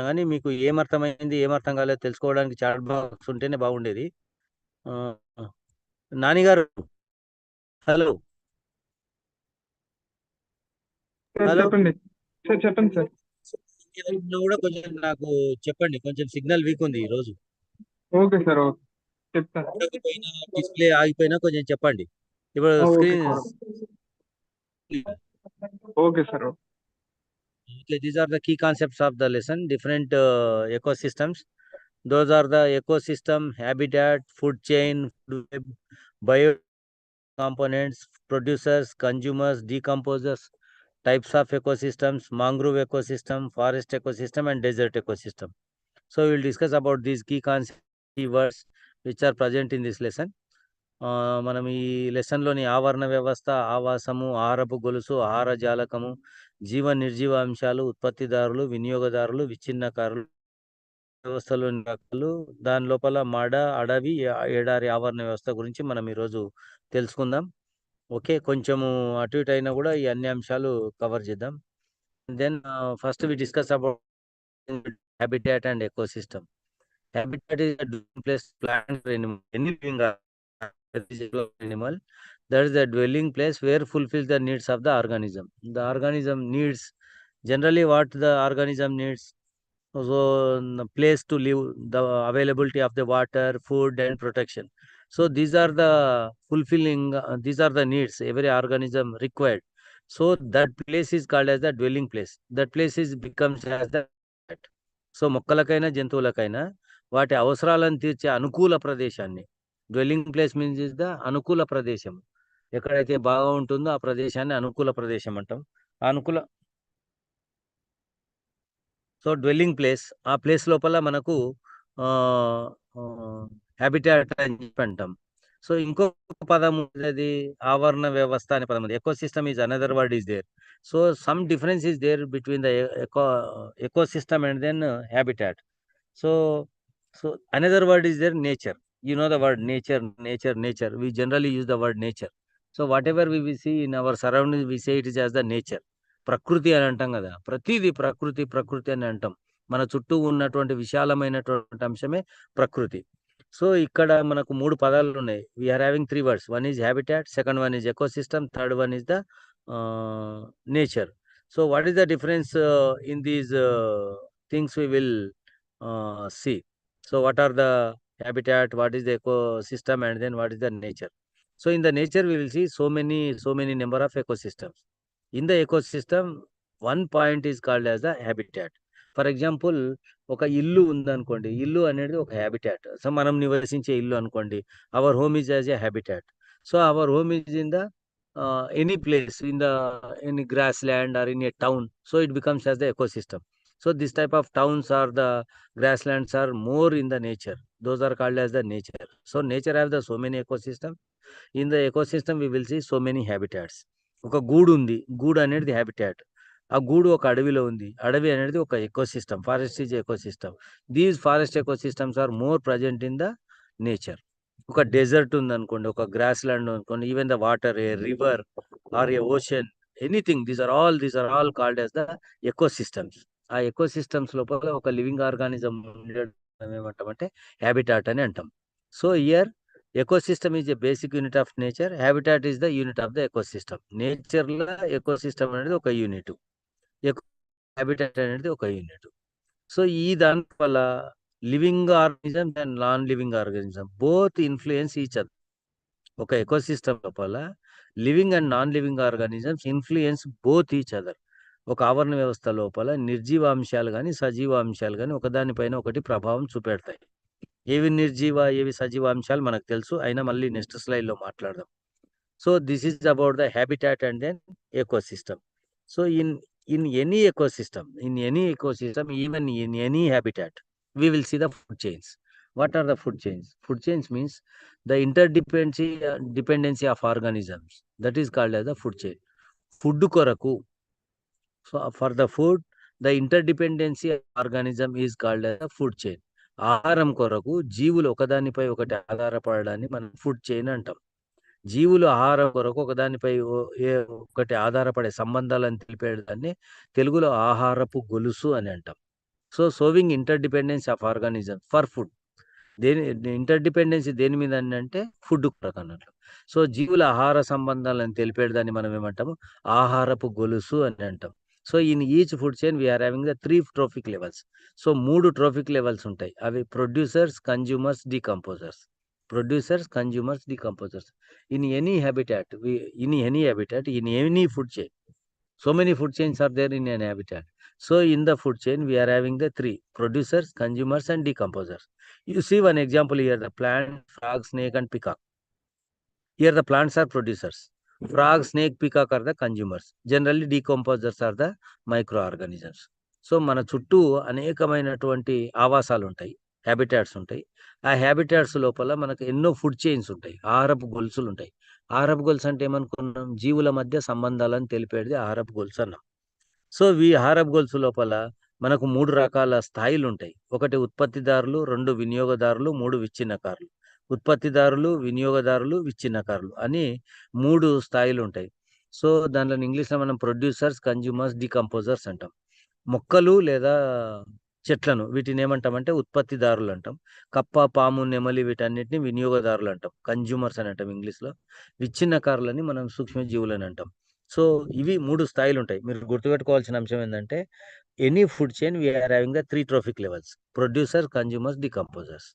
కానీ మీకు ఏమర్థమైంది, ఏమర్థం కాలేదో తెలుసుకోవడానికి చాట్ బాక్స్ ఉంటేనే బాగుండేది. ఆ, నాని గారు, హలో సార్ హలో. చెప్పండి. సార్ చెప్పండి సార్. ఇందులో కూడా కొంచెం నాకు చెప్పండి, కొంచెం సిగ్నల్ వీక్ ఉంది ఈ రోజు. ఓకే సార్, ఓకే చెప్తాను. చూడకపోయినా, డిస్ప్లే ఆగిపోయినా కొంచెం చెప్పండి. ఇప్పుడు okay screen. Sir, okay sir. Okay, these are the key concepts of the lesson. Different ecosystems. Those are the ecosystem, habitat, food chain, food web, bio components, producers, consumers, decomposers, types of ecosystems, mangrove ecosystem, forest ecosystem, and desert ecosystem. So we will discuss about these key concepts, key words which are present in this lesson. మనం ఈ లెసన్లోని ఆవరణ వ్యవస్థ, ఆవాసము, ఆహారపు గొలుసు, ఆహార జాలకము, జీవ నిర్జీవ అంశాలు, ఉత్పత్తిదారులు, వినియోగదారులు, విచ్ఛిన్నకారులు, వ్యవస్థలోని రకాలు, దాని లోపల మాడ, అడవి, ఎడారి ఆవరణ వ్యవస్థ గురించి మనం ఈరోజు తెలుసుకుందాం. ఓకే, కొంచెము అటు ఇటు అయినా కూడా ఈ అన్ని అంశాలు కవర్ చేద్దాం. Then first we discuss about habitat and ecosystem. Habitat is a dwelling place, plant or animal, any living animal. That is the dwelling place where fulfills the needs of the organism. The organism needs, generally what the organism needs. So the place to live, the availability of the water, food and protection. So these are the fulfilling, these are the needs every organism required. So that place is called as the dwelling place. That place is becomes as the habitat. So మొక్కలకైనా జంతువులకైనా వాటి అవసరాలను తీర్చే అనుకూల ప్రదేశాన్ని, dwelling place means is the అనుకూల ప్రదేశం. ఎక్కడైతే బాగా ఉంటుందో ఆ ప్రదేశాన్ని అనుకూల ప్రదేశం అంటాం. ఆ అనుకూల, సో డ్వెల్లింగ్ ప్లేస్, ఆ ప్లేస్ లోపల మనకు హ్యాబిటాట్ అని చెప్పి అంటాం. సో ఇంకొక పదం అది ఆవరణ వ్యవస్థ అనే పదం ఉంది. Ecosystem is another word is there. So some difference is there between the ecosystem and then habitat. So, so another word is there, nature. You know the word nature, nature, nature. We generally use the word nature. So whatever we will see in our surroundings, we say it is as the nature. ప్రకృతి అని అంటాం కదా, ప్రతిదీ ప్రకృతి ప్రకృతి అని అంటాం. మన చుట్టూ ఉన్నటువంటి విశాలమైనటువంటి అంశమే ప్రకృతి. సో ఇక్కడ మనకు మూడు పదాలు ఉన్నాయి. We are having three words. One is habitat, second one is ecosystem, third one is the nature. So what is the difference in these things we will see. So what are the habitat, what is the ecosystem, and then what is the nature. So in the nature we will see so many number of ecosystems. In the ecosystem, one point is called as the habitat. For example, ఒక ఇల్లు ఉందనుకోండి, ఇల్లు అనేది ఒక habitat. So మనం నివసించే ఇల్లు అనుకోండి, our home is as a habitat. So our home is in the any place, in the any grass land or in a town. So it becomes as the ecosystem. So this type of towns or the grasslands are more in the nature. Those are called as the nature. So nature have the so many ecosystem. In the ecosystem we will see so many habitats. ఒక గూడు ఉంది, గూడు అనేది habitat. ఆ గూడు ఒక అడవిలో ఉంది, అడవి అనేది ఒక ecosystem. Forest is ecosystem. These forest ecosystems are more present in the nature. ఒక డెజర్ట్ ఉంది అనుకోండి, ఒక గ్రాస్ ల్యాండ్ అనుకోండి, even the water, a river or a ocean, anything, these are all called as the ecosystems. ఆ ecosystems లోపల ఒక living organism ఉండడం ఏమంటామంటే హ్యాబిటాట్ అని అంటాం. So here ecosystem is a basic unit of nature, habitat is the unit of the ecosystem. Nature లో ecosystem అనేది ఒక యూనిట్, హ్యాబిటాట్ అనేది ఒక యూనిట్. సో ఈ దాని వల్ల living organism and non living organism both influence each other. ఒక ecosystem లోపల living and non living organisms influence both each other. ఒక ఆవరణ వ్యవస్థ లోపల నిర్జీవ అంశాలు కానీ సజీవ అంశాలు కానీ ఒకదానిపైన ఒకటి ప్రభావం చూపెడతాయి. ఏవి నిర్జీవ, ఏవి సజీవ అంశాలు మనకు తెలుసు, అయినా మళ్ళీ నెక్స్ట్ స్లైడ్ లో మాట్లాడదాం. So this is about the habitat and then ecosystem. So in any ecosystem, even in any habitat, we will see the food chains. What are the food chains? Food chains means the dependency of organisms. That is called as the food chain. Food కొరకు, so for the food, the interdependency of organism is called as a food chain. ఆహారం కొరకు జీవులు ఒకదానిపై ఒకటి ఆధారపడడాన్ని మనం food chain అంటాం. జీవులు ఆహారం కొరకు ఒకదానిపై ఒకటి ఆధారపడే సంబంధాలను తెలిపేదాన్ని తెలుగులో ఆహారపు గొలుసు అని అంటాం. So showing interdependence of organism for food. దేని ఇంటర్డిపెండెన్సీ దేని మీద అంటే ఫుడ్ కొరకు అన్నట్లు. సో జీవుల ఆహార సంబంధాలను తెలిపేది దాన్ని మనం ఏమంటాము, ఆహారపు గొలుసు అని అంటాం. So in each food chain we are having the 3 trophic levels. So 3 trophic levels ఉంటాయి. అవి producers, consumers, decomposers. Producers, consumers, decomposers. In any habitat in any food chain. So many food chains are there in an habitat. So in the food chain, we are having the 3 producers, consumers, and decomposers. You see one example here: the plant, frog, snake, and peacock. Here the plants are producers. Frog, snake, peacock are the consumers. Generally, decomposers are the microorganisms. So మన చుట్టూ అనేకమైనటువంటి ఆవాసాలు ఉంటాయి, habitats ఉంటాయి. ఆ habitats లోపల మనకు ఎన్నో ఫుడ్ చైన్స్ ఉంటాయి, ఆహారపు గొలుసులు ఉంటాయి. ఆహారపు గొలుసు అంటే ఏమనుకున్నాం, జీవుల మధ్య సంబంధాలను తెలిపేది ఆహారపు గొలుసు అన్నాం. సో ఈ ఆహారపు గొలుసు లోపల మనకు 3 రకాల స్థాయిలు ఉంటాయి. ఒకటి ఉత్పత్తిదారులు, 2 వినియోగదారులు, 3 విచ్ఛిన్నకారులు. ఉత్పత్తిదారులు, వినియోగదారులు, విచ్ఛిన్నకారులు అని 3 స్థాయిలు ఉంటాయి. సో దాంట్లో ఇంగ్లీష్లో మనం ప్రొడ్యూసర్స్, కన్జ్యూమర్స్, డీకంపోజర్స్ అంటాం. మొక్కలు లేదా చెట్లను వీటిని ఏమంటామంటే ఉత్పత్తిదారులు అంటాం. కప్ప, పాము, నెమలి వీటన్నిటిని వినియోగదారులు అంటాం, కన్జ్యూమర్స్ అని అంటాం ఇంగ్లీష్లో. విచ్ఛిన్నకారులని మనం సూక్ష్మజీవులని అంటాం. సో ఇవి 3 స్థాయిలు ఉంటాయి. మీరు గుర్తుపెట్టుకోవాల్సిన అంశం ఏంటంటే any food chain we are having the 3 trophic levels: producer, consumers, decomposers.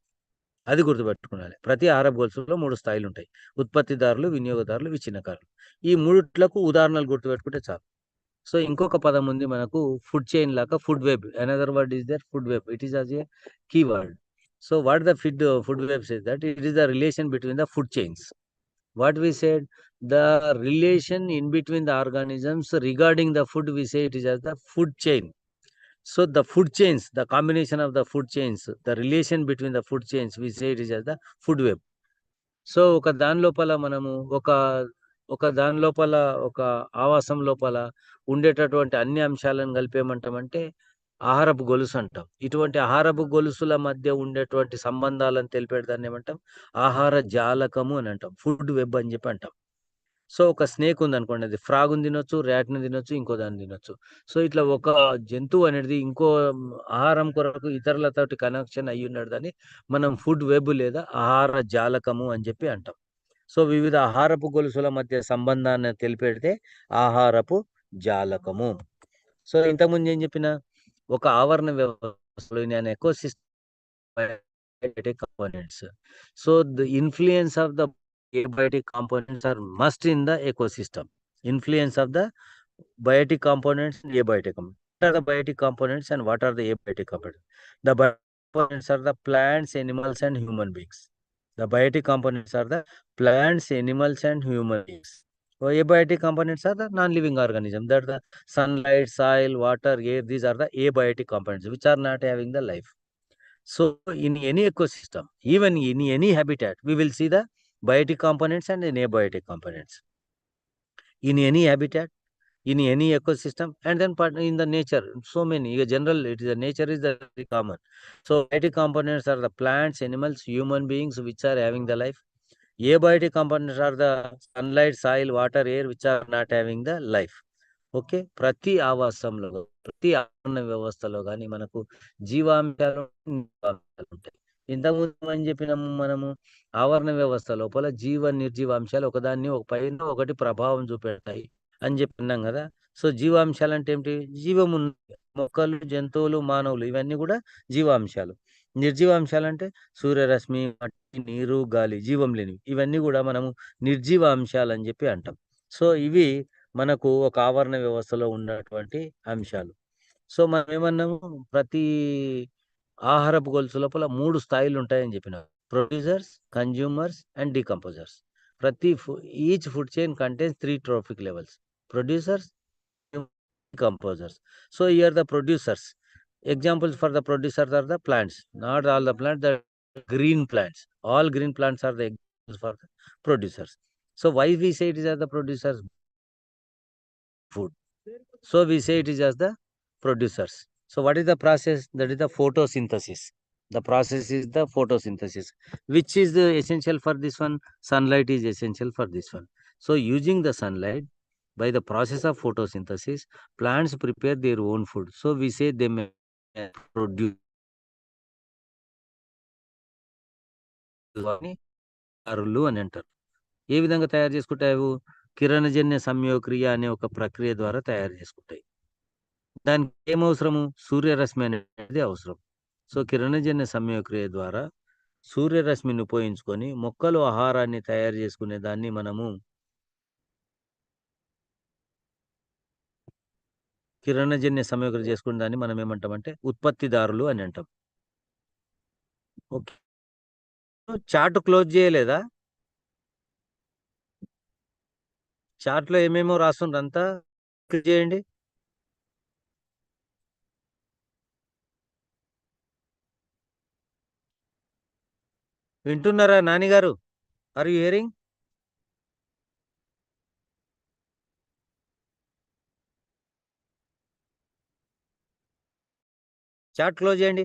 అది గుర్తుపెట్టుకోవాలి. ప్రతి ఆహారపు గొలుసులో 3 స్థాయిలు ఉంటాయి: ఉత్పత్తిదారులు, వినియోగదారులు, విచ్ఛిన్నకారులు. ఈ మూడిట్లకు ఉదాహరణలు గుర్తుపెట్టుకుంటే చాలు. సో ఇంకొక పదం ఉంది మనకు, ఫుడ్ చైన్ లాగా food web. Another word is there, food web. It is as a keyword. So what the food web says that it is the relation between the food chains. What we said, the relation in between the organisms regarding the food, we say it is as the food chain. So the food chains, the combination of the food chains, the relation between the food chains, we say it is as the food web. So ఒక దాని లోపల మనము ఒక ఒక దాని లోపల ఒక ఆవాసం లోపల ఉండేటటువంటి అన్ని అంశాలను కలిపేమంటామంటే ఆహారపు గొలుసు అంటాం. ఇటువంటి ఆహారపు గొలుసుల మధ్య ఉండేటువంటి సంబంధాలను తెలిపేది దాన్ని ఏమంటాం, ఆహార జాలకము అని అంటాం, ఫుడ్ వెబ్ అని చెప్పి అంటాం. సో ఒక స్నేక్ ఉందనుకోండి, అది ఫ్రాగ్‌ని తినొచ్చు, ర్యాట్‌ని తినొచ్చు, ఇంకో దాన్ని తినొచ్చు. సో ఇట్లా ఒక జంతువు అనేది ఇంకో ఆహారం కొరకు ఇతరులతోటి కనెక్షన్ అయ్యున్నాడు దాన్ని మనం ఫుడ్ వెబ్ లేదా ఆహార జాలకము అని చెప్పి అంటాం. సో వివిధ ఆహారపు గొలుసుల మధ్య సంబంధాన్ని తెలిపేదే ఆహారపు జాలకము. సో ఇంతకుముందు ఏం చెప్పిన, ఒక ఆవరణ వ్యవస్థలో నేను ecosystem components. So the influence of the abiotic components are must in the ecosystem. Influence of the biotic components and abiotic components. What are the biotic components and what are the abiotic components? The biotic components are the plants, animals, and human beings. The biotic components are the plants, animals, and human beings. So abiotic components are the non-living organisms. That the sunlight, soil, water, air. These are the abiotic components which are not having the life. So in any ecosystem, even in any habitat, we will see the biotic components and abiotic components. In any habitat, in any ecosystem, and then in the nature, so many. General, it is the nature is very common. So biotic components are the plants, animals, human beings which are having the life. Abiotic components are the sunlight, soil, water, air which are not having the life. Okay. ప్రతి ఆవాసంలో, ప్రతి ఆవరణ వ్యవస్థలో గాని మనకు జీవాంశాలు, నిర్జీవాంశాలు ఉంటాయి. ఇంతకుముందు ఏమని చెప్పినాము మనము, ఆవరణ వ్యవస్థ లోపల జీవ నిర్జీవాంశాలు ఒకదాన్ని ఒక పైన ఒకటి ప్రభావం చూపెడతాయి అని చెప్పినాం కదా. సో జీవాంశాలు అంటే ఏమిటి, జీవం ఉన్న మొక్కలు, జంతువులు, మానవులు ఇవన్నీ కూడా జీవాంశాలు. నిర్జీవాంశాలు అంటే సూర్యరశ్మి, మట్టి, నీరు, గాలి, జీవం లేనివి, ఇవన్నీ కూడా మనము నిర్జీవాంశాలు అని చెప్పి అంటాం. సో ఇవి మనకు ఒక ఆవరణ వ్యవస్థలో ఉన్నటువంటి అంశాలు. సో మనం ఏమన్నాము, ప్రతి ఆహారపు గొలుసు లోపల 3 స్థాయిలు ఉంటాయని చెప్పిన: ప్రొడ్యూసర్స్, కన్జ్యూమర్స్, అండ్ డీకంపోజర్స్. ప్రతి each food chain contains 3 trophic levels: producers, decomposers. So here the producers. Examples for the producers are the plants. Not all the plants, the green plants. All green plants are the examples for the producers. So why we say it is as the producers? Food. So we say it is as the producers. So what is the process? That is the photosynthesis. The process is the photosynthesis. Which is the essential for this one? Sunlight is essential for this one. So using the sunlight, by the process of photosynthesis, plants prepare their own food. So we say they make produce దారులు అని అంటారు. ఏ విధంగా తయారు చేసుకుంటాయి? అవి కిరణజన్య సంయోగక్రియ అనే ఒక ప్రక్రియ ద్వారా తయారు చేసుకుంటాయి. దానికి ఏమవసరము? సూర్యరశ్మి అనేది అవసరం. సో కిరణజన్య సంయోగక్రియ ద్వారా సూర్యరశ్మిని ఉపయోగించుకొని మొక్కలు ఆహారాన్ని తయారు చేసుకునే దాన్ని మనము కిరణజన్య సంయోగక్రియ చేసుకునే దాన్ని మనం ఏమంటామంటే ఉత్పత్తిదారులు అని అంటాం. ఓకే. చార్ట్ క్లోజ్ చేయలేదా? చార్ట్‌లో ఏమేమో రాసుండ్రంతా క్లిక్ చేయండి. వింటున్నారా నాని గారు? Are you hearing? Chat close చేయండి.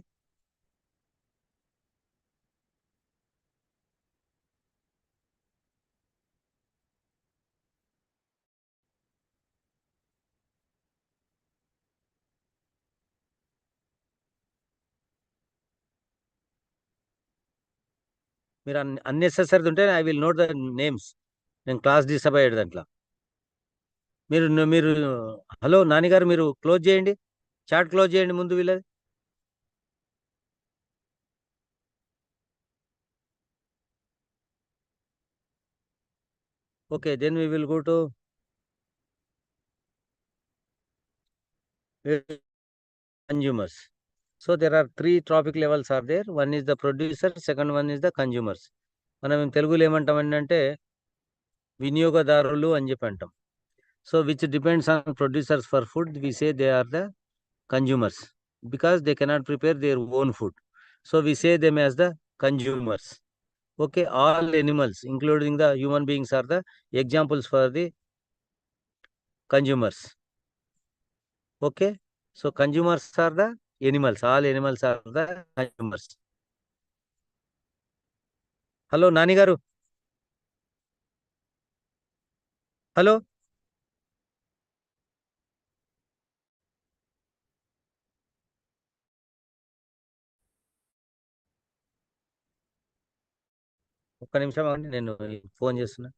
మీరు అన్నెసెసరీది ఉంటే I will note the names. నేను క్లాస్ డిస్టర్బ్ అయ్యేది దాంట్లో. మీరు హలో నాని గారు, మీరు క్లోజ్ చేయండి. చాట్ క్లోజ్ చేయండి ముందు వీళ్ళది. Okay, then we will go to consumers. So there are three trophic levels are there. One is the producer, second one is the consumers. మనం తెలుగులో ఏమంటామంటే వినియోగదారులు అని చెప్పి అంటాం. So which depends on producers for food, we say they are the consumers because they cannot prepare their own food. So we say them as the consumers. Okay, all animals including the human beings are the examples for the consumers. Okay, so consumers are the animals, all animals are the consumers. Hello Nani గారు, hello. ఒక్క నిమిషం ఆగండి, నేను phone చేస్తున్నా.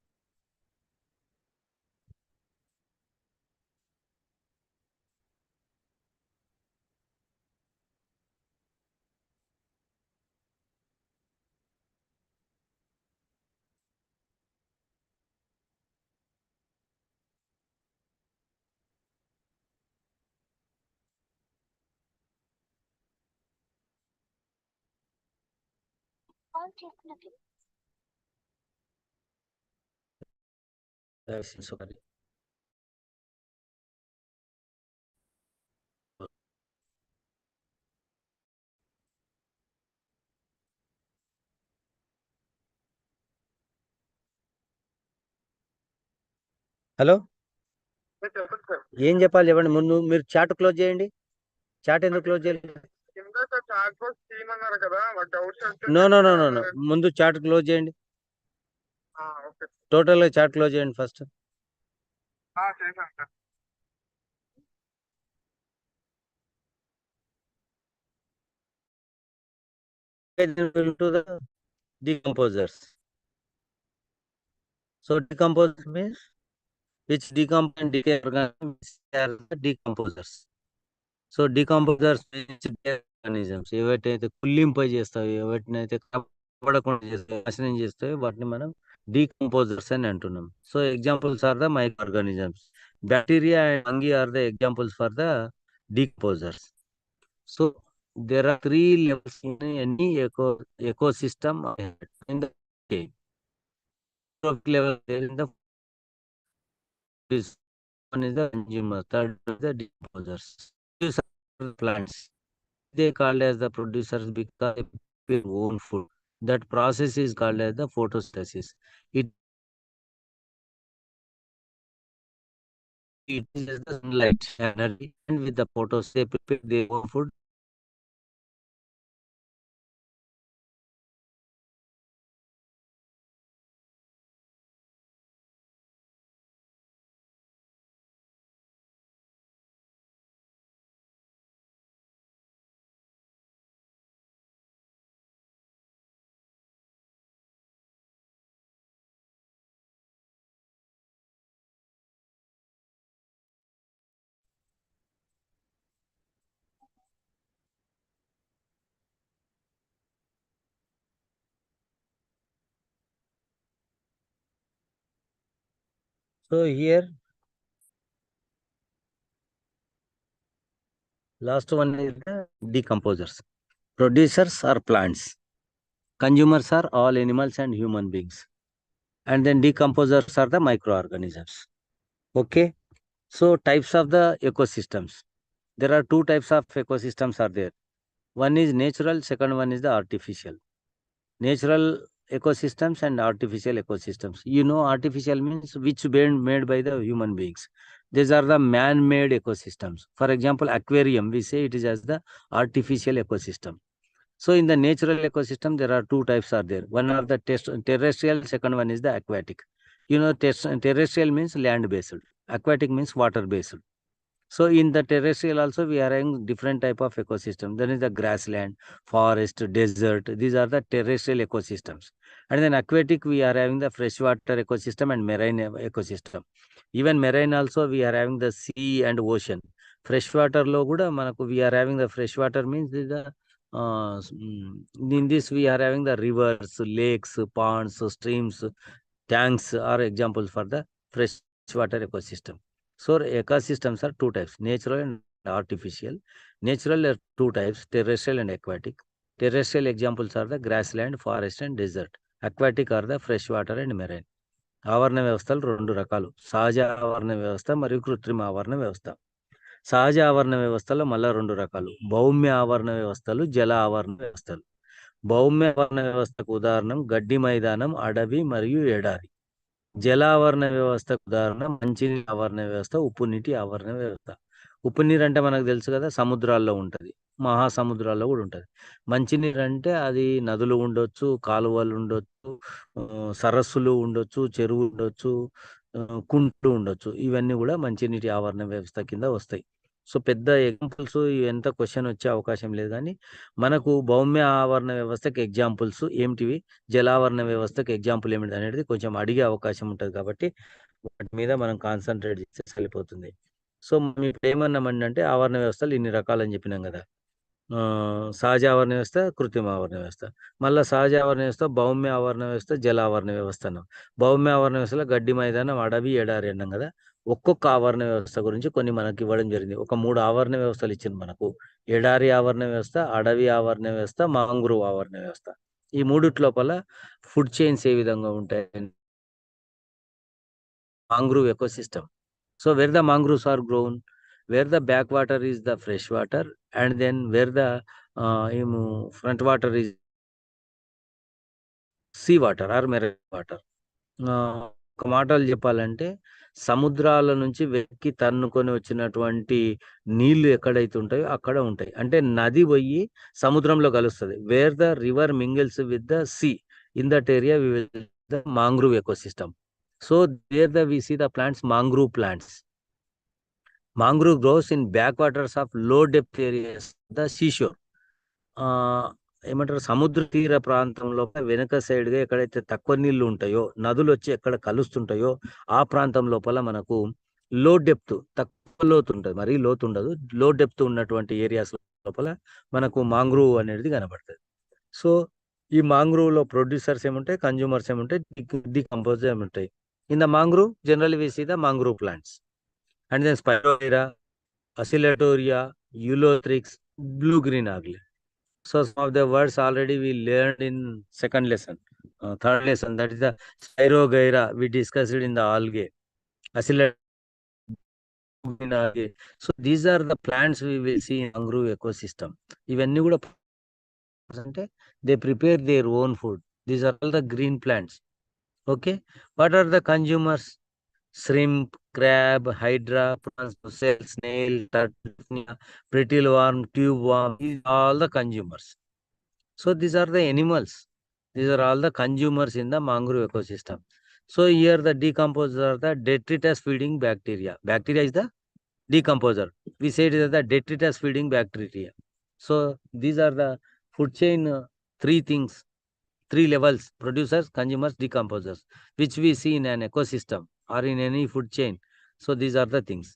ఒకటి. Hello, చెప్పండి sir. ఏం చెప్పాలి చెప్పండి. ముందు మీరు చాట్ క్లోజ్ చేయండి. చాట్ ఎందుకు క్లోజ్ చేయాలి? ఇందాక చాట్ బాక్స్ తీయమన్నారు కదా, డౌట్స్ అంటే no no no no no, ముందు చాట్ క్లోజ్ చేయండి. ఓకే టోటల్గా చాట్ క్లోజ్ చేయండి ఫస్ట్. చేశాను sir. To the decomposers. So decomposers means which decompose and decay organisms are the decomposers. So decomposers organisms ఏవైతే కుళ్ళింపజేస్తాయో, ఎవటినైతే కనపడకుండా చేస్తాయో, నాశనం చేస్తాయో వాటిని మనం డీకంపోజర్స్ అని అంటున్నాం. So examples are the microorganisms. Bacteria and fungi are the examples for the decomposers. So there are three levels in any ecosystem in the chain. Trophic level there in the is one is the consumer, third is the decomposers. These are plants. They called as the producers because they prepare own food. That process is called as the photosynthesis. It is the sunlight energy, and with the photos they prepare their own food. So here, last one is the decomposers. Producers are plants. Consumers are all animals and human beings. And then decomposers are the microorganisms. Okay. So types of the ecosystems. There are two types of ecosystems are there. One is natural, second one is the artificial. Natural ecosystems and artificial ecosystems. You know, artificial means which been made by the human beings. These are the man-made ecosystems. For example, aquarium, we say it is as the artificial ecosystem. So in the natural ecosystem, there are two types are there. One are the terrestrial, second one is the aquatic. You know, terrestrial means land-based. Aquatic means water-based. So in the terrestrial also we are having different type of ecosystem. Then is the grassland, forest, desert. These are the terrestrial ecosystems. And then aquatic we are having the freshwater ecosystem and marine ecosystem. Even marine also we are having the sea and ocean. Freshwater lo kuda manaku we are having the freshwater means the in this we are having the rivers, lakes, ponds, streams, tanks are examples for the freshwater ecosystem. So ecosystems are two types, natural and artificial. Natural are two types, terrestrial and aquatic. Terrestrial examples are the grassland, forest and desert. Aquatic are the freshwater and marine. ఆవరణ వ్యవస్థలు రెండు రకాలు, సహజ ఆవరణ వ్యవస్థ మరియు కృత్రిమ ఆవరణ వ్యవస్థ. సహజ ఆవరణ వ్యవస్థలో మళ్ళా రెండు రకాలు, భౌమ్య ఆవరణ వ్యవస్థలు, జల ఆవరణ వ్యవస్థలు. భౌమ్య ఆవరణ వ్యవస్థకు ఉదాహరణ గడ్డి మైదానం, అడవి మరియు ఎడారి. జలావరణ వ్యవస్థకు ఉదాహరణ మంచినీటి ఆవరణ వ్యవస్థ, ఉప్పు నీటి ఆవరణ వ్యవస్థ. ఉప్పు నీరు అంటే మనకు తెలుసు కదా, సముద్రాల్లో ఉంటుంది, మహాసముద్రాల్లో కూడా ఉంటుంది. మంచినీరు అంటే అది నదులు ఉండొచ్చు, కాలువలు ఉండొచ్చు, సరస్సులు ఉండొచ్చు, చెరువు ఉండొచ్చు, కుంటలు ఉండొచ్చు. ఇవన్నీ కూడా మంచినీటి ఆవరణ వ్యవస్థ కింద వస్తాయి. సో పెద్ద ఎగ్జాంపుల్స్ ఎంత క్వశ్చన్ వచ్చే అవకాశం లేదు, కానీ మనకు భౌమ్య ఆవరణ వ్యవస్థకి ఎగ్జాంపుల్స్ ఏమిటివి, జలావరణ వ్యవస్థకి ఎగ్జాంపుల్ ఏమిటి అనేది కొంచెం అడిగే అవకాశం ఉంటుంది. కాబట్టి వాటి మీద మనం కాన్సన్ట్రేట్ చేస్తే సరిపోతుంది. సో మేము ఏమన్నామంటే ఆవరణ వ్యవస్థలు ఇన్ని రకాలని చెప్పినాం కదా. సహజ ఆవరణ వ్యవస్థ, కృత్రిమ ఆవరణ వ్యవస్థ. మళ్ళీ సహజ ఆవరణ వ్యవస్థ, భౌమ్య ఆవరణ వ్యవస్థ, జల ఆవరణ వ్యవస్థ అన్నాం. భౌమ్య ఆవరణ వ్యవస్థలో గడ్డి మైదానం, అడవి, ఎడారి అన్నాం కదా. ఒక్కొక్క ఆవరణ వ్యవస్థ గురించి కొన్ని మనకి ఇవ్వడం జరిగింది. ఒక 3 ఆవరణ వ్యవస్థలు ఇచ్చింది మనకు. ఎడారి ఆవరణ వ్యవస్థ, అడవి ఆవరణ వ్యవస్థ, మాంగ్రూవ్ ఆవరణ వ్యవస్థ. ఈ మూడిటి లోపల ఫుడ్ చైన్స్ ఏ విధంగా ఉంటాయి. mangrove ecosystem. So where the mangroves are grown, where the backwater is the fresh water, and then where the front water is sea water or marine water. ఒక మాటలు చెప్పాలంటే సముద్రాల నుంచి వెక్కి తన్నుకొని వచ్చినటువంటి నీళ్లు ఎక్కడైతే ఉంటాయో అక్కడ ఉంటాయి. అంటే నది పోయి సముద్రంలో కలుస్తుంది. Where the river mingles with the sea, in that area we will the mangrove ecosystem. So there the we see the plants, mangrove plants. Mangrove grows in back waters of low depth areas, the seashore. ఏమంటారు, సముద్ర తీర ప్రాంతంలో వెనుక side గా ఎక్కడైతే తక్కువ నీళ్లు ఉంటాయో, నదులు వచ్చి ఎక్కడ కలుస్తుంటాయో ఆ ప్రాంతం లోపల మనకు లో డెప్త్, తక్కువ లోతు ఉంటుంది, మరీ లోతు ఉండదు, లో డెప్త్ ఉన్నటువంటి ఏరియాస్ లోపల మనకు మాంగ్రూవ్ అనేది కనబడుతుంది. సో ఈ మాంగ్రూవ్ లో ప్రొడ్యూసర్స్ ఏముంటాయి, కన్జ్యూమర్స్ ఏముంటాయి, డికంపోజర్ ఏముంటాయి. In the mangrove generally we see the mangrove plants and then spirogyra, oscillatoria, ulothrix, blue green algae. So some of the words already we learned in second lesson, third lesson, that is the Spirogyra, we discussed it in the algae, Acylate in algae. So these are the plants we will see in mangrove ecosystem. ఇవన్నీ కూడా అంటే they prepare their own food. These are all the green plants. Okay, what are the consumers? Shrimp, crab, hydra, prawns, mussel, snail, turtle, brittle worm, tube worm, these are all the consumers. So these are the animals. These are all the consumers in the mangrove ecosystem. So here the decomposers are the detritus feeding bacteria. Bacteria is the decomposer. We say it is the detritus feeding bacteria. So these are the food chain, three things, three levels: producers, consumers, decomposers, which we see in an ecosystem or in any food chain. So these are the things.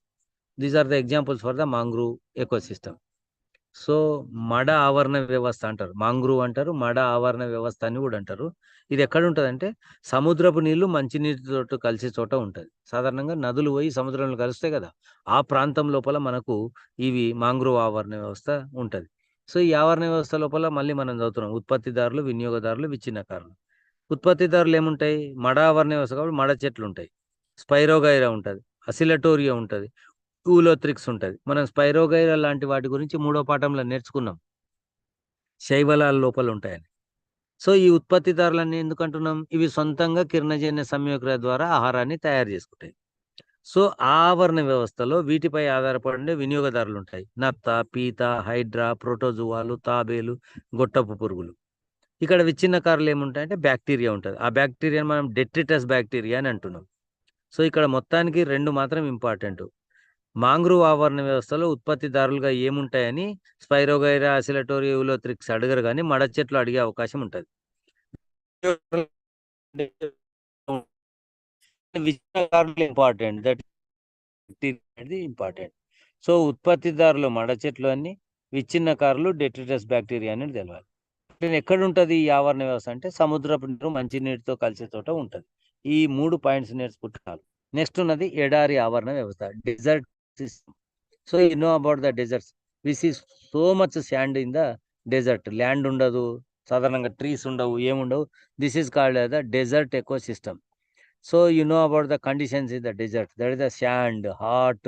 These are the examples for the mangrove ecosystem. So మడ ఆవరణ వ్యవస్థ అంటారు, mangrove అంటారు, మడ ఆవరణ వ్యవస్థ అని కూడా అంటారు. ఇది ఎక్కడ ఉంటదంటే సముద్రపు నీళ్లు మంచినీటితో కలిసే చోట ఉంటది. సాధారణంగా నదులు పోయి సముద్రంలో కలుస్తాయి కదా, ఆ ప్రాంతం లోపల మనకు ఇవి మాంగ్రూవ్ ఆవరణ వ్యవస్థ ఉంటది. సో ఈ ఆవరణ వ్యవస్థ లోపల మళ్ళీ మనం చదువుతున్నాం ఉత్పత్తిదారులు, వినియోగదారులు, విచ్ఛిన్నకారులు. ఉత్పత్తిదారులు ఏముంటాయి? మడ ఆవరణ వ్యవస్థ కాబట్టి మడ చెట్లు ఉంటాయి, స్పైరోగైరా ఉంటది, అసిలటోరియా ఉంటది, ఊలోత్రిక్స్ ఉంటది. మనం స్పైరోగైరా లాంటి వాటి గురించి మూడో పాఠంలో నేర్చుకున్నాం, శైవలాల లోపల ఉంటాయని. సో ఈ ఉత్పత్తిదారులన్నీ ఎందుకు అంటున్నాం? ఇవి సొంతంగా కిరణజన్య సంయోగక్రియ ద్వారా ఆహారాన్ని తయారు చేసుకుంటాయి. సో ఆవరణ వ్యవస్థలో వీటిపై ఆధారపడే వినియోగదారులు ఉంటాయి, నత్త, పీత, హైడ్రా, ప్రోటోజువాలు, తాబేలు, గొట్టపు పురుగులు. ఇక్కడ విచ్ఛిన్నకారులు ఏముంటాయంటే బ్యాక్టీరియా ఉంటుంది. ఆ బ్యాక్టీరియాని మనం డెట్రిటస్ బ్యాక్టీరియా అని అంటున్నాం. సో ఇక్కడ మొత్తానికి రెండు మాత్రం ఇంపార్టెంట్. మాంగ్రూవ్ ఆవరణ వ్యవస్థలో ఉత్పత్తిదారులుగా ఏముంటాయని స్పైరోగైరా, అసిలటోరియా, యూలోత్రిక్స్ అడగరు, కానీ మడ చెట్లు అడిగే అవకాశం ఉంటుంది. ఇంపార్టెంట్, దట్ అనేది ఇంపార్టెంట్. సో ఉత్పత్తిదారులు మడ చెట్లు అని, విచ్ఛిన్నకారులు డెట్రిటస్ బ్యాక్టీరియా అనేది తెలవాలి. ఎక్కడ ఉంటది ఈ ఆవరణ వ్యవస్థ అంటే సముద్రపు నీరు మంచి నీటితో కలిసే చోట ఉంటది. ఈ 3 పాయింట్స్ నేర్చుకుంటే చాలు. నెక్స్ట్ ఉన్నది ఎడారి ఆవరణ వ్యవస్థ, desert system. So you know about the deserts. We see so much sand in the desert. Land ఉండదు, సాధారణంగా ట్రీస్ ఉండవు, ఏముండవు. This is called the desert ecosystem. So you know about the conditions in the desert. There is the sand, hot.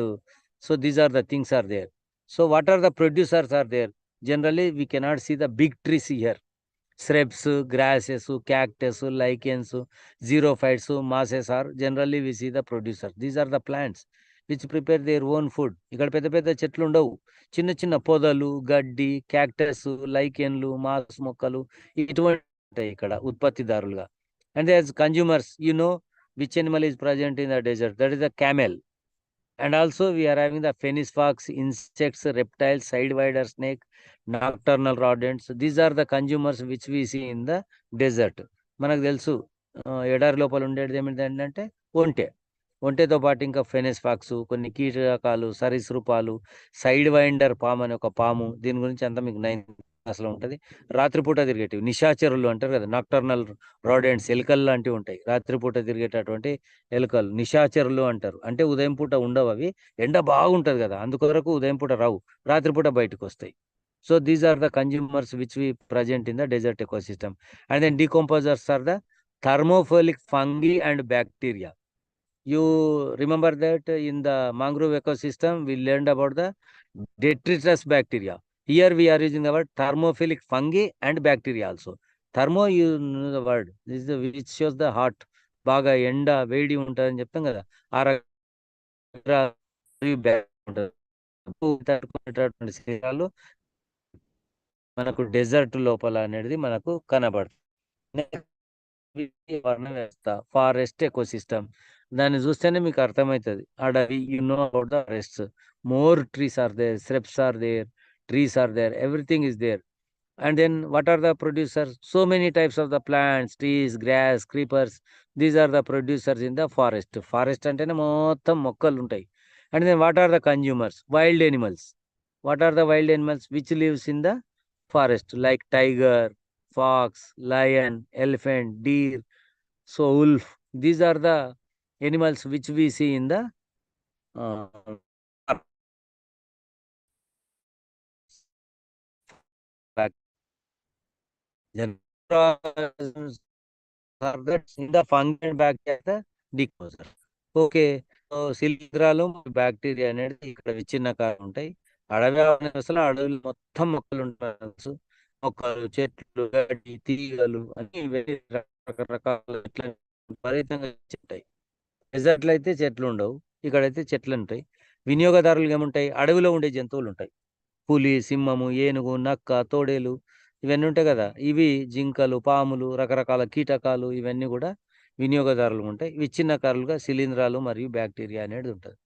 So these are the things are there. So what are the producers are there? Generally, we cannot see the big trees here. Shrubs, grasses, cactus, lichens, xerophytes, mosses are generally we see the producers. These are the plants which prepare their own food. ఇక్కడ పెద్ద పెద్ద చెట్లు ఉండవు, చిన్న చిన్న పొదలు, గడ్డి, cactus, లైకెన్లు, mass మొక్కలు ఇటువంటి ఉంటాయి ఇక్కడ ఉత్పత్తిదారులుగా. And as consumers, you know which animal is present in the desert? That is the camel. And also we are having the phoenix fox, insects, reptiles, sidewinder snake, nocturnal rodents. These are the consumers which we see in the desert. మనకు తెలుసు ఎడారి లోపల ఉండేది ఏమిటంటే ఒంటె. ఒంటెతో పాటు ఇంకా ఫెనిస్ pox, కొన్ని కీటకాలు, సరీసృపాలు, సైడ్ వైండర్ పాము అనే ఒక పాము, దీని గురించి అంతా మీకు 9th క్లాస్లో ఉంటుంది. రాత్రిపూట తిరిగేటివి నిశాచరులు అంటారు కదా, నాక్టర్నల్ రాడెంట్స్, ఎలుకలు లాంటివి ఉంటాయి, రాత్రిపూట తిరిగేటటువంటి ఎలుకలు నిశాచరులు అంటారు. అంటే ఉదయం పూట ఉండవు అవి, ఎండ బాగుంటది కదా అందుకొరకు ఉదయం పూట రావు, రాత్రిపూట బయటకు వస్తాయి. So these are the consumers which we present in the desert ecosystem. And then decomposers are the thermophilic fungi and bacteria. You remember that in the mangrove ecosystem we learned about the detritus bacteria. Here we are using the word thermophilic fungi and bacteria also. Thermo, you know the word, this is the which shows the hot, బాగా ఎండ వేడి ఉంటుందని చెప్తాం కదా, ఆ రకంగా తట్టుకునేటటువంటి శరీరాలు మనకు డెజర్ట్ లోపల అనేది మనకు కనబడుతుంది. వర్ణ వ్యవస్థ, ఫారెస్ట్ ఎకోసిస్టమ్, దాన్ని చూస్తేనే మీకు అర్థమవుతుంది. అడవి, you know about the forest, more trees are there, shrubs are there, trees are there, everything is there. And then what are the producers? So many types of the plants, trees, grass, creepers. These are the producers in the forest. Forest అంటేనే మొత్తం మొక్కలు ఉంటాయి. And then what are the consumers? Wild animals. What are the wild animals which lives in the forest? Like tiger, fox, lion, elephant, deer, so wolf. These are the animals which we see in the back. Then are that in the fungi and bacteria the decomposer. Okay. So శిలీంధ్రాలు, bacteria అనేది ఇక్కడ విచ్ఛిన్నకారులు ఉంటాయి. అడవి అసలు అడవులు మొత్తం మొక్కలు ఉంటాయి, మొక్కలు, చెట్లు, గడ్డి, తీగలు అన్ని రకరకాల చెట్లు విపరీతంగా ఉంటాయి. డెజర్ట్లో అయితే చెట్లు ఉండవు, ఇక్కడైతే చెట్లు ఉంటాయి. వినియోగదారులు ఏముంటాయి? అడవిలో ఉండే జంతువులు ఉంటాయి, పులి, సింహము, ఏనుగు, నక్క, తోడేలు, ఇవన్నీ ఉంటాయి కదా. ఇవి జింకలు, పాములు, రకరకాల కీటకాలు, ఇవన్నీ కూడా వినియోగదారులు ఉంటాయి. విచ్ఛిన్నకారులుగా శిలీంధ్రాలు మరియు బ్యాక్టీరియా అనేది ఉంటుంది.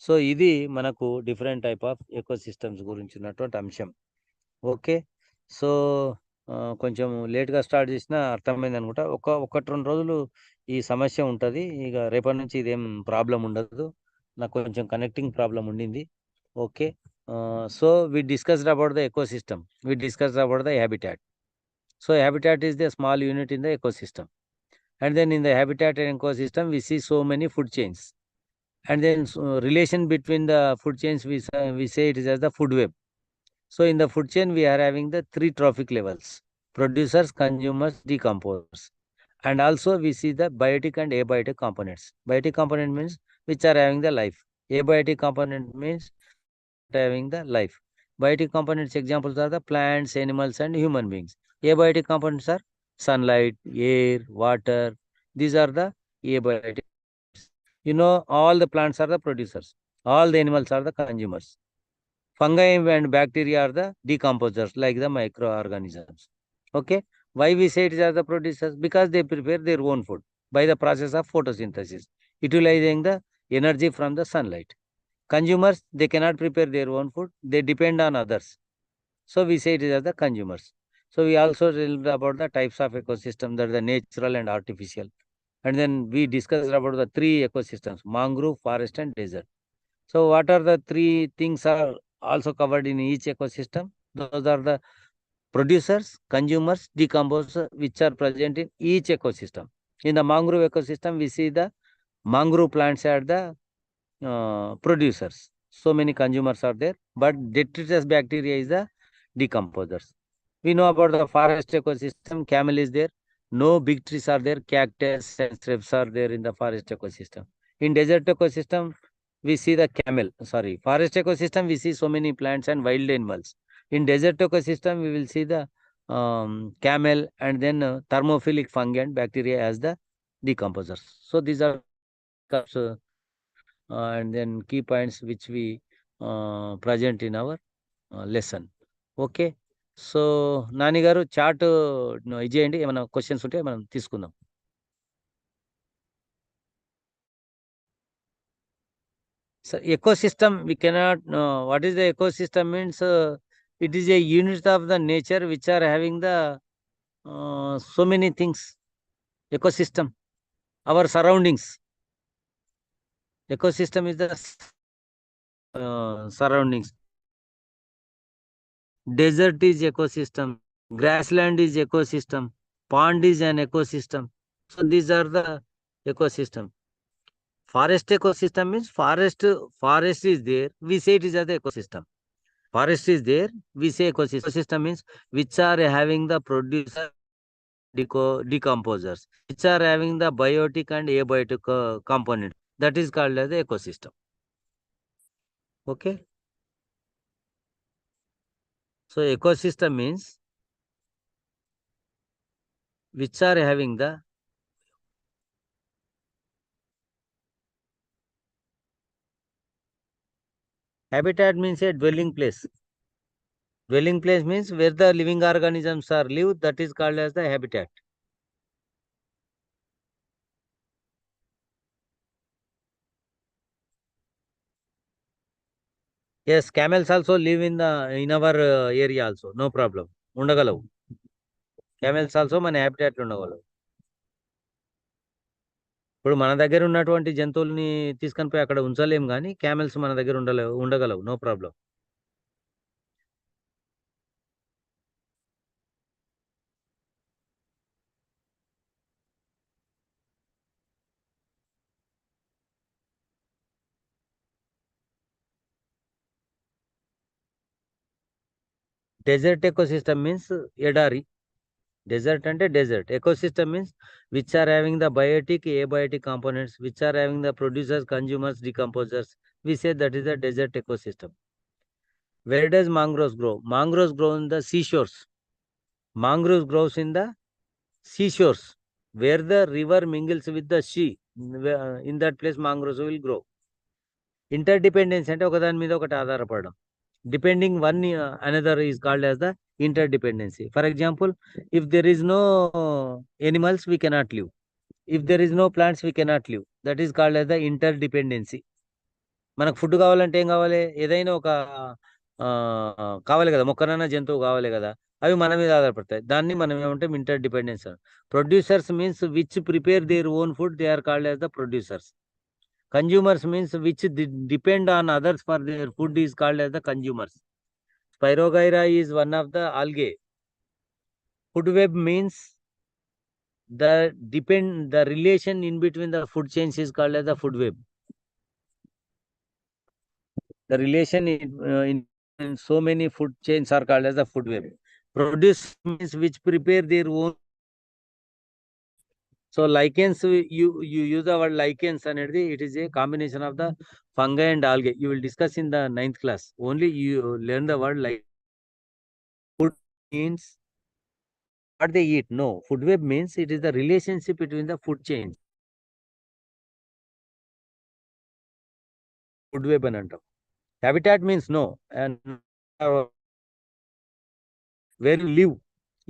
సో ఇది మనకు డిఫరెంట్ టైప్ ఆఫ్ ఎకోసిస్టమ్స్ గురించి ఉన్నటువంటి అంశం. ఓకే. సో కొంచెం లేట్గా స్టార్ట్ చేసినా అర్థమైంది అనుకుంటా. ఒకటి 2 రోజులు ఈ సమస్య ఉంటుంది, ఇక రేపటి నుంచి ఇదేం ప్రాబ్లం ఉండదు. నాకు కొంచెం కనెక్టింగ్ ప్రాబ్లం ఉండింది. Okay. So we discussed about the ecosystem. We discussed about the habitat. So habitat is the small unit in the ecosystem. And then in the habitat and ecosystem, we see so many food chains. And then relation between the food chains, we say it is as the food web. So in the food chain, we are having the three trophic levels: producers, consumers, decomposers. And also we see the biotic and abiotic components. Biotic component means which are having the life. Abiotic component means which are not having the life. Biotic components examples are the plants, animals, and human beings. Abiotic components are sunlight, air, water. These are the abiotic components. All the plants are the producers. All the animals are the consumers. Fungi and bacteria are the decomposers, like the microorganisms. Okay. Why we say it is as the producers? Because they prepare their own food by the process of photosynthesis, utilizing the energy from the sunlight. Consumers, they cannot prepare their own food. They depend on others. So we say it is as the consumers. So we also read about the types of ecosystem, that are the natural and artificial. And then we discussed about the three ecosystems: mangrove, forest, and desert. So what are the three things are also covered in each ecosystem? Those are the producers, consumers, decomposers, which are present in each ecosystem. In the mangrove ecosystem, we see the mangrove plants are the producers. So many consumers are there, but detritus bacteria is the decomposers. We know about the forest ecosystem, camel is there. No big trees are there, cactus and shrubs are there in the forest ecosystem. In desert ecosystem, we see the camel. Sorry, forest ecosystem, we see so many plants and wild animals. In desert ecosystem, we will see the camel and then thermophilic fungi and bacteria as the decomposers. So these are and then key points which we present in our lesson. Okay. So Nani గారు chart ఇది చేయండి. ఏమైనా questions ఉంటే మనం తీసుకుందాం. So ecosystem, we cannot what is the ecosystem means it is a unit of the nature which are having the so many things. Ecosystem, our surroundings. Ecosystem is the surroundings. Desert is ecosystem, grassland is ecosystem, pond is an ecosystem. So these are the ecosystem. Forest ecosystem means forest is there, we say it is as the ecosystem. Forest is there, we say ecosystem. Ecosystem means which are having the producer decomposers, which are having the biotic and abiotic component. That is called as the ecosystem. Okay. So ecosystem means which are having the habitat means a dwelling place. Dwelling place means where the living organisms are live, that is called as the habitat. Yes, camels also live in our area also, no problem. Undagalavu. Camels also మన habitat ఉండగలవు. ఇప్పుడు మన దగ్గర ఉన్నటువంటి జంతువుల్ని తీసుకొని పోయి అక్కడ ఉంచలేం కానీ క్యామెల్స్ మన దగ్గర ఉండగలవు, no problem. Desert ecosystem means ఎడారి. డెజర్ట్ అంటే desert. Ecosystem means which are having the biotic, abiotic components, which are having the producers, consumers, decomposers. We say that is the desert ecosystem. Where does mangroves grow? Mangroves grow in the seashores. Mangroves grows in the seashores, where the river mingles with the sea. In that place mangroves will grow. Interdependence అంటే ఒకదాని మీద ఒకటి ఆధారపడడం. Depending one another is called as the interdependency. For example, if there is no animals, we cannot live. If there is no plants, we cannot live. That is called as the interdependency. మనకు food కావాలంటే ఏం కావాలి? ఏదైనా ఒక కావాలి కదా, మొక్కనైనా జంతువు కావాలి కదా, అవి మన మీద ఆధారపడతాయి. దాన్ని మనం ఏమంటే interdependence. Producers means which prepare their own food, they are called as the producers. Consumers means which depend on others for their food is called as the consumers. Spirogyra is one of the algae. Food web means the relation in between the food chains is called as the food web. The relation in so many food chains are called as the food web. Produce means which prepare their own. So lichens, you use the word lichens and it is a combination of the fungi and algae. You will discuss in the 9th class. Only you learn the word like food means what they eat. No, food web means it is the relationship between the food chains. Food web అని అంటాం. Habitat means no. And where you live.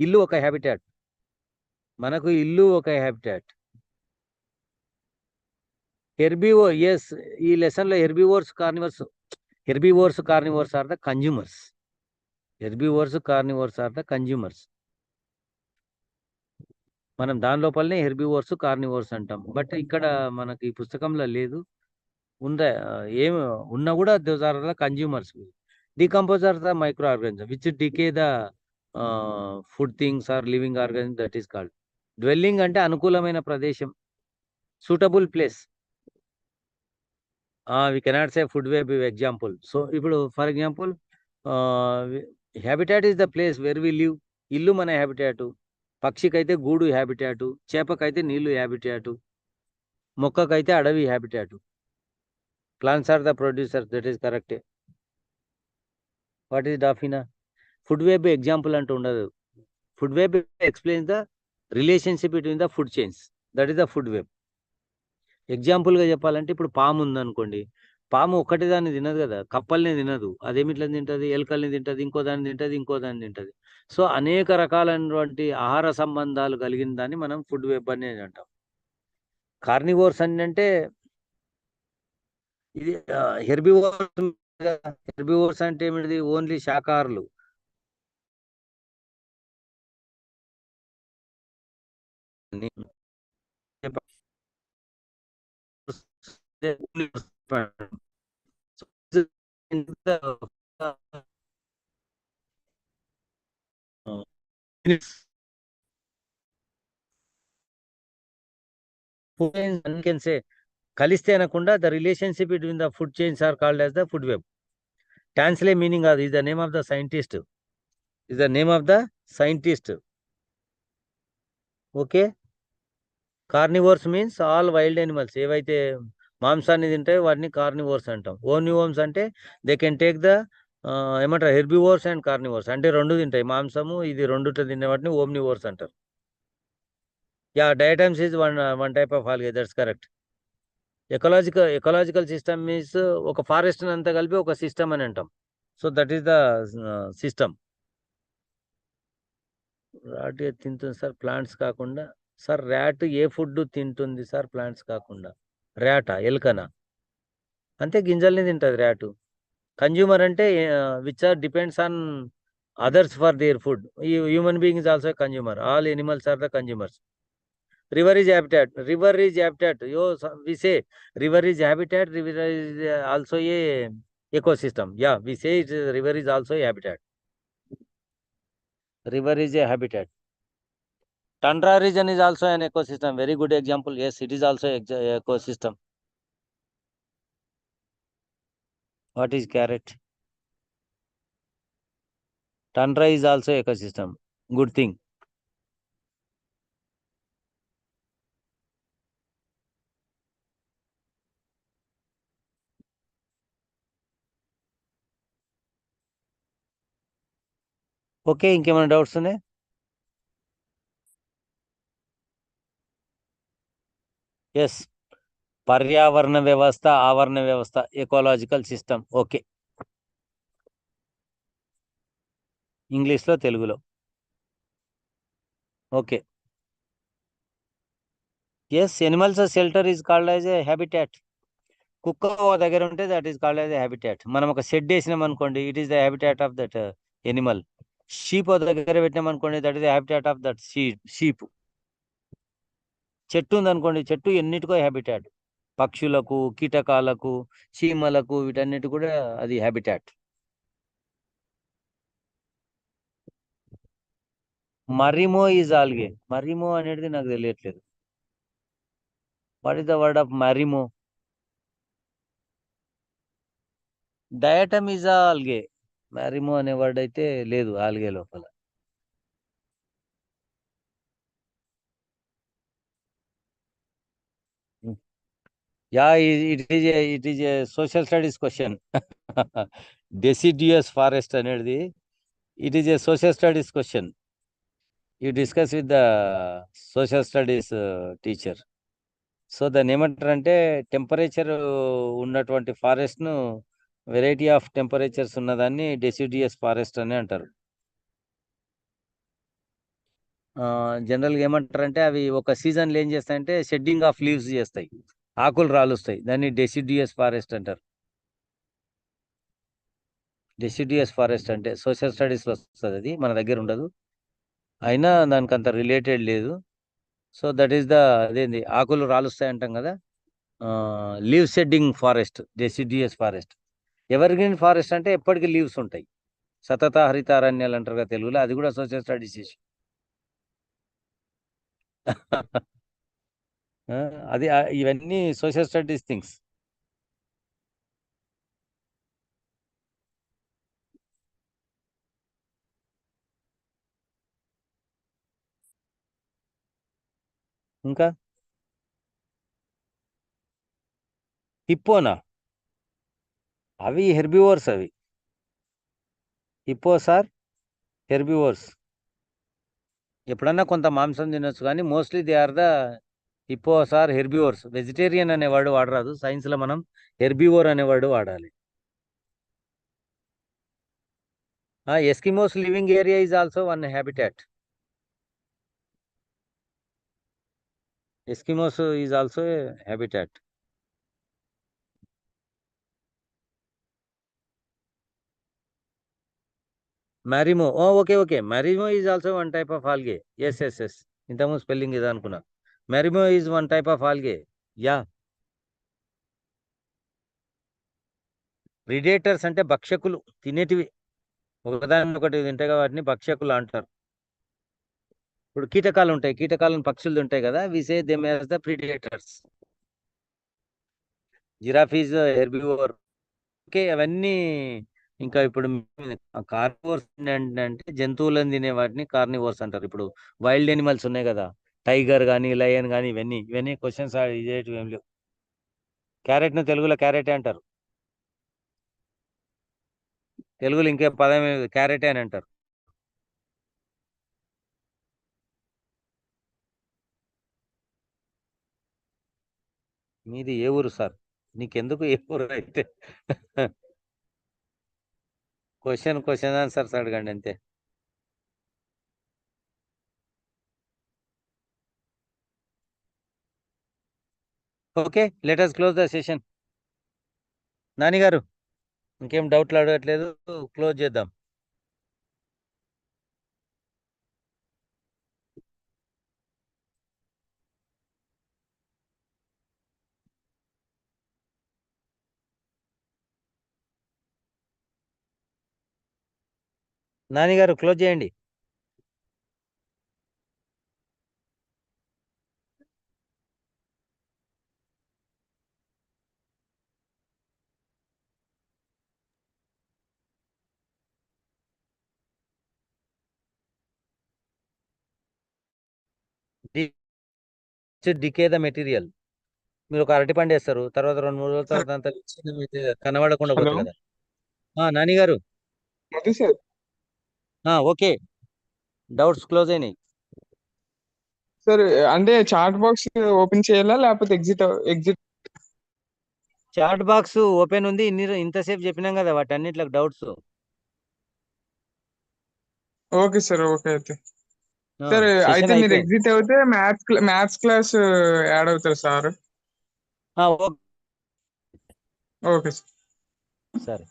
ఇల్లు ఒక habitat. మనకు ఇల్లు ఒక habitat. Herbivore, yes, ఈ lesson లో herbivores, carnivores are the consumers. Herbivores, carnivores are the consumers. మనం దాని లోపలనే herbivores, carnivores అంటాం. బట్ ఇక్కడ మనకి ఈ పుస్తకంలో లేదు. ఉందా ఏమి ఉన్నా కూడా those are the consumers. Decomposer are the microorganisms which decay the food things or living organisms, that is called. Dwelling అంటే అనుకూలమైన ప్రదేశం, suitable place. We cannot say food web example. So ఇప్పుడు for example habitat is the place where we live. ఇల్లు మన హ్యాబిటాటు, పక్షికైతే గూడు హ్యాబిటాటు, చేపకైతే నీళ్లు habitat, మొక్కకైతే అడవి habitat. Plants are the producers, that is correct. What is daphnia? Food web example అంటూ ఉండదు. Food web explains the relationship between the food chains, that is the food web. ఎగ్జాంపుల్గా చెప్పాలంటే ఇప్పుడు పాము ఉందనుకోండి, పాము ఒక్కటి దాన్ని తినదు కదా, కప్పల్ని తినదు. అదేమిట్లా తింటది? ఎలుకల్ని తింటది, ఇంకో దాన్ని తింటది, ఇంకో దాన్ని తింటది. సో అనేక రకాలైనటువంటి ఆహార సంబంధాలు కలిగిన దాన్ని మనం ఫుడ్ వెబ్ అనేది అంటాం. కార్నివోర్స్ అంటే ఇది హెర్బివోర్స్ అంటే ఏమిటి? ఓన్లీ శాకాహారులు. can say కలిస్తే అనకుండా the relationship between the food chains are called as the food web. Tansley meaning is the name of the scientist. Is the name of the scientist. Okay. Carnivores means all wild animals. ఏవైతే మాంసాన్ని తింటాయో వాటిని carnivores అంటాం. Omnivores అంటే they can take the ఏమంటారు herbivores and carnivores, అంటే రెండు తింటాయి, మాంసము ఇది రెండుట తినే వాటిని ఓమ్నివోర్స్ అంటారు. Yeah, diatoms is one type of algae, that's correct. Ecological system means ఒక ఫారెస్ట్ అంతా కలిపి ఒక సిస్టమ్ అని అంటాం. So that is the system. Rat తింటుంది సార్ ప్లాంట్స్ కాకుండా? సార్ ర్యాట్ ఏ ఫుడ్ తింటుంది సార్ ప్లాంట్స్ కాకుండా? ర్యాటా, ఎలుకనా? అంతే, గింజల్ని తింటుంది ర్యాటు. కన్జ్యూమర్ అంటే which are depends on others for their food. Human being is also consumer. All animals are the consumers. River is habitat. River is habitat. We say river is habitat. River is also a ecosystem. Yeah, we say river is also a habitat. River is a habitat. Tundra region is also an ecosystem. Very good example. Yes, it is also ecosystem. What is carrot? Tundra is also ecosystem. Good thing. Okay, ఇంకేమైనా doubts ఉన్నాయి? Yes, పర్యావరణ వ్యవస్థ, ఆవరణ వ్యవస్థ, ecological system. Okay, ఇంగ్లీష్లో తెలుగులో. Okay. Yes, animals shelter is called as a habitat. కుక్క దగ్గర ఉంటే that is called as a habitat. మనం ఒక షెడ్ వేసినాం అనుకోండి, it is the habitat of that animal. Sheep దగ్గర పెట్టినాం అనుకోండి, that is the habitat of that sheep. చెట్టు ఉందనుకోండి, చెట్టు ఎన్నిటికో హ్యాబిటాట్. పక్షులకు, కీటకాలకు, చీమలకు వీటన్నిటి కూడా అది habitat. Marimo is algae. Marimo అనేది నాకు తెలియట్లేదు. What is the word of marimo? Diatom is algae. Marimo అనే వర్డ్ అయితే లేదు ఆల్గే లోపల. Yeah, it is a social studies question. Deciduous forest అనేది it is a social studies question. You discuss with the social studies teacher. So దాన్ని ఏమంటారంటే temperature ఉన్నటువంటి ఫారెస్ట్ను, variety of temperatures ఉన్నదాన్ని డెసిడియస్ ఫారెస్ట్ అని అంటారు. జనరల్గా ఏమంటారంటే అవి ఒక సీజన్లో ఏం చేస్తాయంటే షెడ్డింగ్ ఆఫ్ లీవ్స్ చేస్తాయి, ఆకులు రాలుస్తాయి. దాన్ని డెసిడియస్ ఫారెస్ట్ అంటారు. డెసిడియస్ ఫారెస్ట్ అంటే సోషల్ స్టడీస్లో వస్తుంది, అది మన దగ్గర ఉండదు, అయినా దానికి అంత రిలేటెడ్ లేదు. సో దట్ ఈస్ ద అదేంది ఆకులు రాలుస్తాయి అంటాం కదా, leave shedding forest deciduous forest. Ever green forest అంటే ఎప్పటికీ లీవ్స్ ఉంటాయి, సతత హరితారణ్యాలు అంటారు కదా తెలుగులో, అది కూడా సోషల్ స్టడీస్ ఇష్యూ. అది ఇవన్నీ సోషల్ స్టడీస్ థింగ్స్. ఇంకా హిప్పోనా? అవి హెర్బివోర్స్. అవి హిప్పోస్ ఆర్ హెర్బివోర్స్. ఎప్పుడన్నా కొంత మాంసం తినొచ్చు, కానీ mostly they are the hippos are herbivores. Vegetarian అనే వర్డ్ వాడరాదు, సైన్స్లో మనం హెర్బివోర్ అనే వర్డ్ వాడాలి. Eskimos living area is also one habitat. Eskimos is also a habitat. Marimo, okay okay, marimo is also one type of algae. Yes yes yes, ఇంతకుముందు spelling ఇది అనుకున్నా. Marimo is one type of algae. Yeah. Predators అంటే భక్షకులు, తినేటివి, ఒకదాని ఒకటి తింటాయి కదా, వాటిని భక్షకులు అంటారు. ఇప్పుడు కీటకాలు ఉంటాయి, కీటకాలను పక్షులు ఉంటాయి కదా, we say them as the predators. Giraffe is herbivore. Okay, అవన్నీ. ఇంకా ఇప్పుడు కార్నివోర్స్ అంటే జంతువులను తినే వాటిని కార్నివోర్స్ అంటారు. ఇప్పుడు వైల్డ్ ఎనిమల్స్ ఉన్నాయి కదా, టైగర్ కానీ లయన్ కానీ, ఇవన్నీ ఇవన్నీ క్వశ్చన్స్ ఇదేటివి ఏం లేవు. క్యారెట్ ను తెలుగులో క్యారెటే అంటారు, తెలుగులో ఇంకే పదం క్యారెటే అని అంటారు. మీది ఏ ఊరు సార్? నీకెందుకు ఏ ఊరు అయితే? క్వశ్చన్ ఆన్సర్స్ అడగండి అంతే. Okay, let us close the session. Nani గారు, ఇంకేం డౌట్లు అడగట్లేదు, క్లోజ్ చేద్దాం. నాని గారు క్లోజ్ చేయండి. Decay the material. మీరు ఒక అరటిపండు వేస్తారు, తర్వాత 2-3 రోజుల సార్ తర్వాత అంత కనబడకుండా హలో పోతుంది కదా. నాని గారు, Madhu sir. Okay, doubts close అయినాయి. సార్ అంటే చాట్ బాక్స్ ఓపెన్ చేయాలా లేకపోతే exit exit? Chat box open ఉంది, ఇంతసేపు చెప్పినాం కదా వాటన్నిటికి డౌట్స్. ఓకే సార్, ఓకే అయితే. సార్ అయితే సెషన్ మీరు అయిపోయింది. ఎగ్జిట్ అవుతే మ్యాథ్స్ క్లాస్ యాడ్ అవుతారు సార్. Okay, okay sir. సరే.